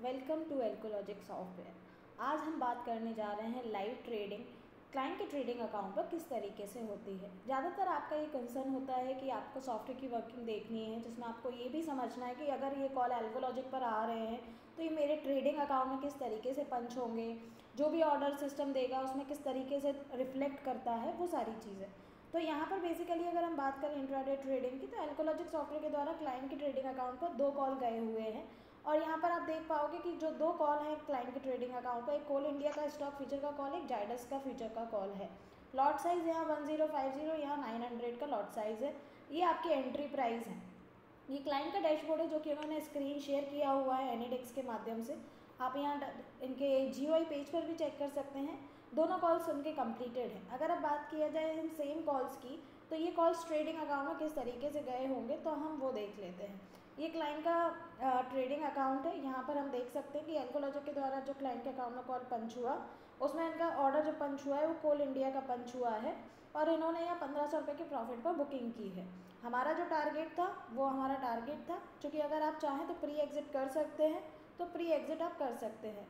Welcome to एल्कोलॉजिक software. आज हम बात करने जा रहे हैं लाइव ट्रेडिंग। क्लाइंट के ट्रेडिंग अकाउंट पर किस तरीके से होती है। ज़्यादातर आपका ये कंसर्न होता है कि आपको सॉफ्टवेयर की वर्किंग देखनी है, जिसमें आपको ये भी समझना है कि अगर ये कॉल एल्कोलॉजिक पर आ रहे हैं तो ये मेरे ट्रेडिंग अकाउंट में किस तरीके से पंच होंगे, जो भी ऑर्डर सिस्टम देगा उसमें किस तरीके से रिफ्लेक्ट करता है, वो सारी चीज़ें। तो यहाँ पर बेसिकली अगर हम बात करें इंट्राडे ट्रेडिंग की, तो एल्कोलॉजिक सॉफ्टवेयर के द्वारा क्लाइंट के ट्रेडिंग अकाउंट पर 2 कॉल गए हुए हैं। और यहाँ पर आप देख पाओगे कि जो 2 कॉल हैं क्लाइंट के ट्रेडिंग अकाउंट पर, एक कोल इंडिया का स्टॉक फ्यूचर का कॉल, एक जाइडस का फ्यूचर का कॉल है। लॉट साइज़ यहाँ 1050, यहाँ 900 का लॉट साइज़ है। ये आपकी एंट्री प्राइस है। ये क्लाइंट का डैशबोर्ड है जो कि उन्होंने स्क्रीन शेयर किया हुआ है एनीडेक्स के माध्यम से। आप यहाँ इनके GUI पेज पर भी चेक कर सकते हैं। दोनों कॉल्स उनके कंप्लीटेड हैं। अगर अब बात किया जाए इन सेम कॉल्स की, तो ये कॉल्स ट्रेडिंग अकाउंट में किस तरीके से गए होंगे तो हम वो देख लेते हैं। ये क्लाइंट का ट्रेडिंग अकाउंट है। यहाँ पर हम देख सकते हैं कि एल्कोलॉजिक के द्वारा जो क्लाइंट के अकाउंट में कॉल पंच हुआ, उसमें इनका ऑर्डर जो पंच हुआ है वो कोल इंडिया का पंच हुआ है और इन्होंने यहाँ 1500 रुपये के प्रॉफिट पर बुकिंग की है। हमारा जो टारगेट था वो हमारा टारगेट था, क्योंकि अगर आप चाहें तो प्री एग्जिट कर सकते हैं, तो प्री एग्जिट आप कर सकते हैं।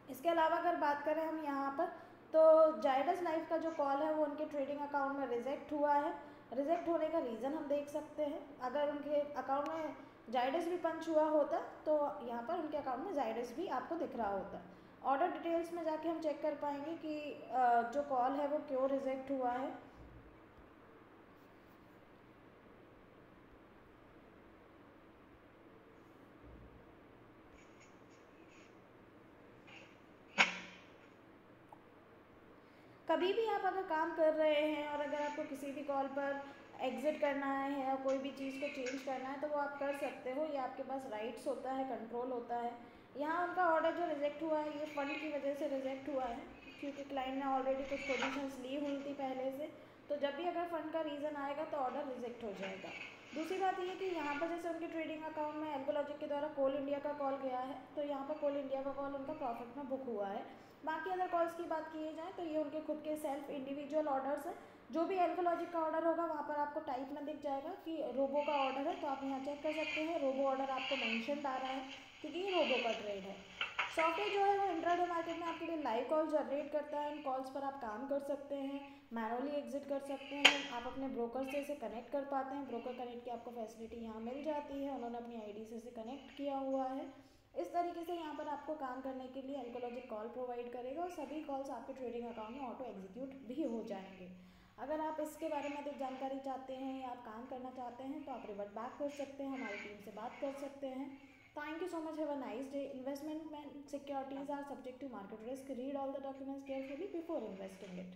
इसके अलावा अगर बात करें हम यहाँ पर, तो जाइडस लाइफ का जो कॉल है वो उनके ट्रेडिंग अकाउंट में रिजेक्ट हुआ है। रिजेक्ट होने का रीज़न हम देख सकते हैं। अगर उनके अकाउंट में जाइडस भी पंच हुआ होता तो यहाँ पर उनके अकाउंट में जाइडस भी आपको दिख रहा होता। ऑर्डर डिटेल्स में जाके हम चेक कर पाएंगे कि जो कॉल है वो क्यों रिजेक्ट हुआ है। कभी भी आप अगर काम कर रहे हैं और अगर आपको किसी भी कॉल पर एग्ज़िट करना है या कोई भी चीज़ को चेंज करना है तो वो आप कर सकते हो। ये आपके पास राइट्स होता है, कंट्रोल होता है। यहाँ उनका ऑर्डर जो रिजेक्ट हुआ है ये फंड की वजह से रिजेक्ट हुआ है, क्योंकि क्लाइंट ने ऑलरेडी कुछ पोजीशंस ली हुई थी पहले से। तो जब भी अगर फंड का रीज़न आएगा तो ऑर्डर रिजेक्ट हो जाएगा। दूसरी बात ये कि यहाँ पर जैसे उनके ट्रेडिंग अकाउंट में एल्कोलॉजिक के द्वारा कोल इंडिया का कॉल गया है, तो यहाँ पर कोल इंडिया का कॉल उनका प्रॉफिट में बुक हुआ है। बाकी अदर कॉल्स की बात की जाए तो ये उनके खुद के सेल्फ इंडिविजुअल ऑर्डर्स हैं। जो भी एल्कोलॉजिक का ऑर्डर होगा वहाँ पर आपको टाइप में दिख जाएगा कि रोबो का ऑर्डर है, तो आप यहाँ चेक कर सकते हैं। रोबो ऑर्डर आपको मेंशन आ रहा है क्योंकि ये रोबो का ट्रेड है। सॉफ्टवेयर जो है वो इंट्राडे मार्केट में आपके लिए लाइव कॉल जनरेट करता है। इन कॉल्स पर आप काम कर सकते हैं, मैनुअली एग्जिट कर सकते हैं। आप अपने ब्रोकर से इसे कनेक्ट कर पाते हैं। ब्रोकर कनेक्ट की आपको फैसिलिटी यहाँ मिल जाती है, उन्होंने अपनी ID से इसे कनेक्ट किया हुआ है। इस तरीके से यहाँ पर आपको काम करने के लिए एल्कोलॉजिक कॉल प्रोवाइड करेगा और सभी कॉल्स आपके ट्रेडिंग अकाउंट में ऑटो एग्जीक्यूट भी हो जाएंगे। अगर आप इसके बारे में अधिक जानकारी चाहते हैं या आप काम करना चाहते हैं तो आप रिवर्ट बैक कर सकते हैं, हमारी टीम से बात कर सकते हैं। Thank you so much, have a nice day. Investment में securities are subject to market risk, read all the documents carefully before investing it.